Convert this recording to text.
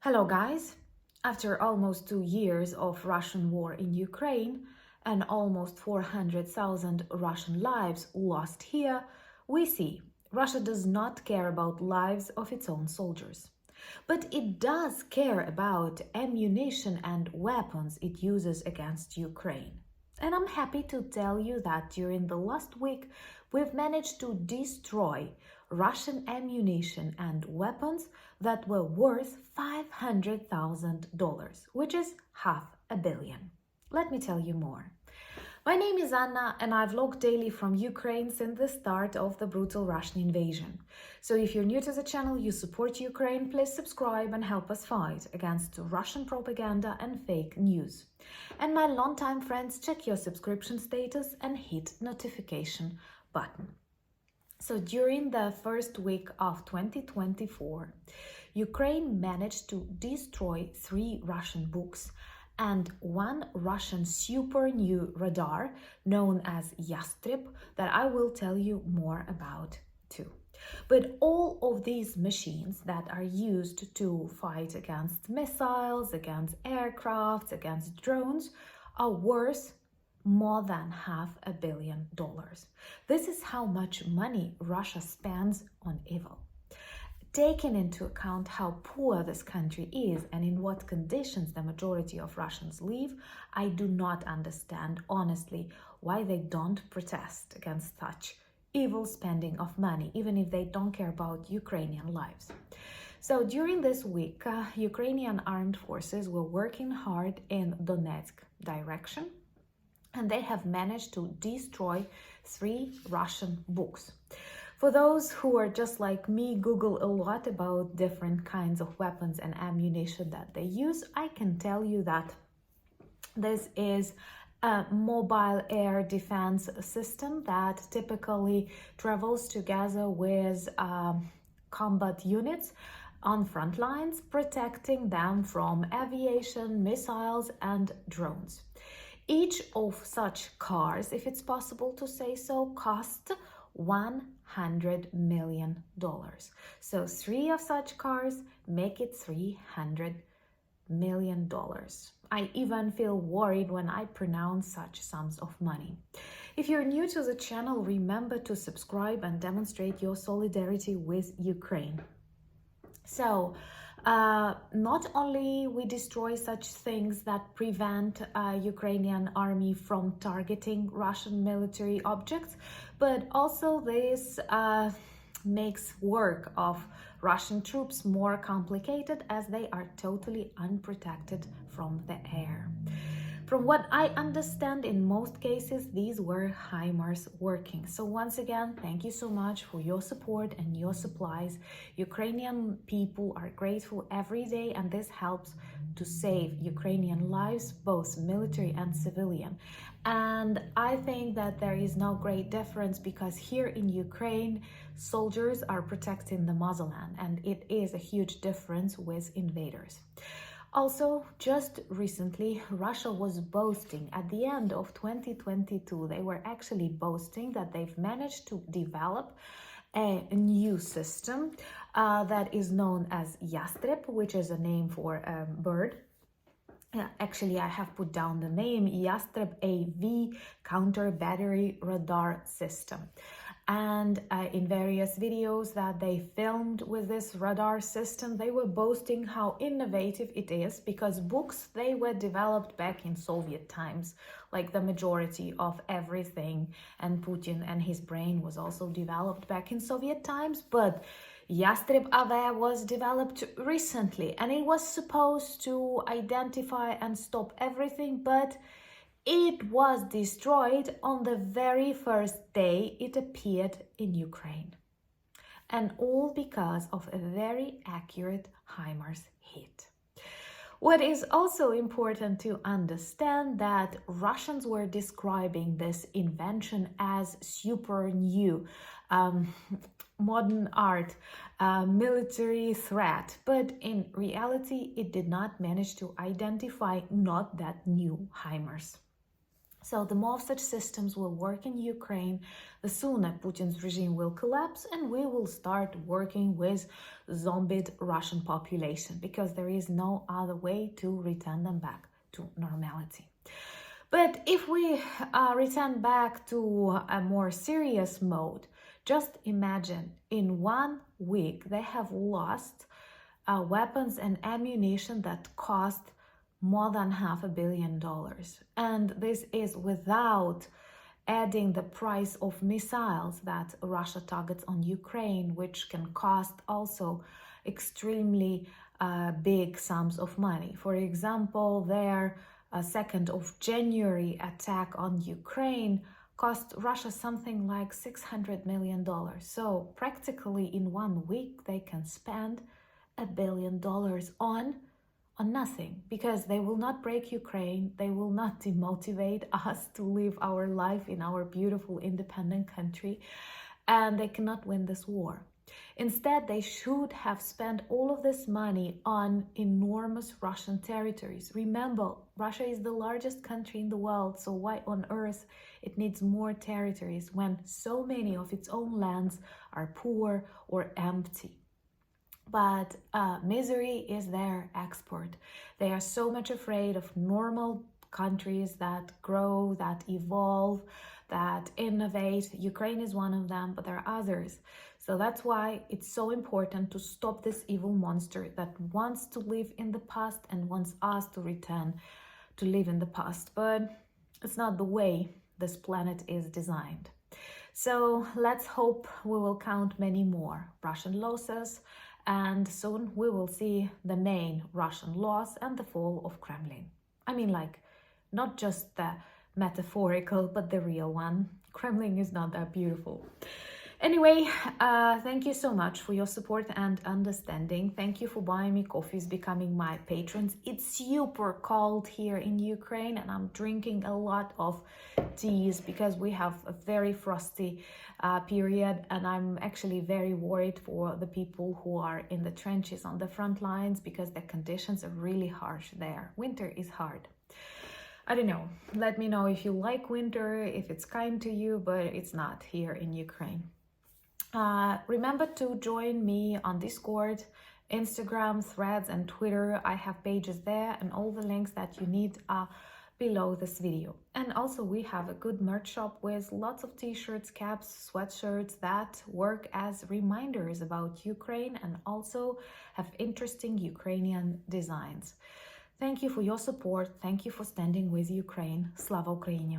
Hello guys! After almost 2 years of Russian war in Ukraine and almost 400,000 Russian lives lost here, we see Russia does not care about lives of its own soldiers. But it does care about ammunition and weapons it uses against Ukraine. And I'm happy to tell you that during the last week, we've managed to destroy Russian ammunition and weapons that were worth $500,000, which is $500 million. Let me tell you more. My name is Anna and I vlog daily from Ukraine since the start of the brutal Russian invasion. So if you're new to the channel, you support Ukraine, please subscribe and help us fight against Russian propaganda and fake news. And my longtime friends, check your subscription status and hit notification button. So during the first week of 2024, Ukraine managed to destroy 3 Russian books and 1 Russian super new radar known as Yastreb that I will tell you more about too. But all of these machines that are used to fight against missiles, against aircrafts, against drones are worth more than $500 million. This is how much money Russia spends on evil. Taking into account how poor this country is and in what conditions the majority of Russians live, I do not understand, honestly, why they don't protest against such evil spending of money, even if they don't care about Ukrainian lives. So during this week, Ukrainian armed forces were working hard in Donetsk direction, and they have managed to destroy 3 Russian books. For those who are just like me, Google a lot about different kinds of weapons and ammunition that they use, I can tell you that this is a mobile air defense system that typically travels together with combat units on front lines, protecting them from aviation, missiles, and drones. Each of such cars, if it's possible to say so, cost $100 million. So 3 of such cars make it $300 million. I even feel worried when I pronounce such sums of money. If you're new to the channel, remember to subscribe and demonstrate your solidarity with Ukraine. So, not only we destroy such things that prevent Ukrainian army from targeting Russian military objects, but also this makes work of Russian troops more complicated as they are totally unprotected from the air. From what I understand, in most cases, these were HIMARS working. So once again, thank you so much for your support and your supplies. Ukrainian people are grateful every day, and this helps to save Ukrainian lives, both military and civilian. And I think that there is no great difference because here in Ukraine, soldiers are protecting the motherland, and it is a huge difference with invaders. Also, just recently, Russia was boasting at the end of 2022, they were actually boasting that they've managed to develop a new system that is known as Yastreb, which is a name for a bird. Actually, I have put down the name Yastreb-AV counter battery radar system. And in various videos that they filmed with this radar system, they were boasting how innovative it is because books, they were developed back in Soviet times, like the majority of everything. And Putin and his brain was also developed back in Soviet times, but Yastreb-AV was developed recently and it was supposed to identify and stop everything, but it was destroyed on the very first day it appeared in Ukraine. And all because of a very accurate HIMARS hit. What is also important to understand that Russians were describing this invention as super new, modern art, military threat, but in reality it did not manage to identify not that new HIMARS. So the more such systems will work in Ukraine, the sooner Putin's regime will collapse and we will start working with zombied Russian population, because there is no other way to return them back to normality. But if we return back to a more serious mode, just imagine in 1 week they have lost weapons and ammunition that cost more than $500 million. And this is without adding the price of missiles that Russia targets on Ukraine, which can cost also extremely big sums of money. For example, their 2nd of January attack on Ukraine cost Russia something like $600 million. So practically in 1 week, they can spend $1 billion on nothing, because they will not break Ukraine, they will not demotivate us to live our life in our beautiful independent country, and they cannot win this war. Instead, they should have spent all of this money on enormous Russian territories. Remember, Russia is the largest country in the world, so why on earth it needs more territories when so many of its own lands are poor or empty? But misery is their export. They are so much afraid of normal countries that grow, that evolve, that innovate. Ukraine is one of them, but there are others. So that's why it's so important to stop this evil monster that wants to live in the past and wants us to return to live in the past. But it's not the way this planet is designed. So let's hope we will count many more Russian losses, and soon we will see the main Russian loss and the fall of Kremlin. I mean, like, not just the metaphorical, but the real one. Kremlin is not that beautiful. Anyway, thank you so much for your support and understanding. Thank you for buying me coffees, becoming my patrons. It's super cold here in Ukraine, and I'm drinking a lot of teas because we have a very frosty period, and I'm actually very worried for the people who are in the trenches on the front lines, because the conditions are really harsh there. Winter is hard. I don't know. Let me know if you like winter, if it's kind to you, but it's not here in Ukraine. Remember to join me on Discord, Instagram, Threads, and Twitter. I have pages there, and all the links that you need are below this video. And also we have a good merch shop with lots of t-shirts, caps, sweatshirts that work as reminders about Ukraine and also have interesting Ukrainian designs. Thank you for your support. Thank you for standing with Ukraine. Slava Ukraini!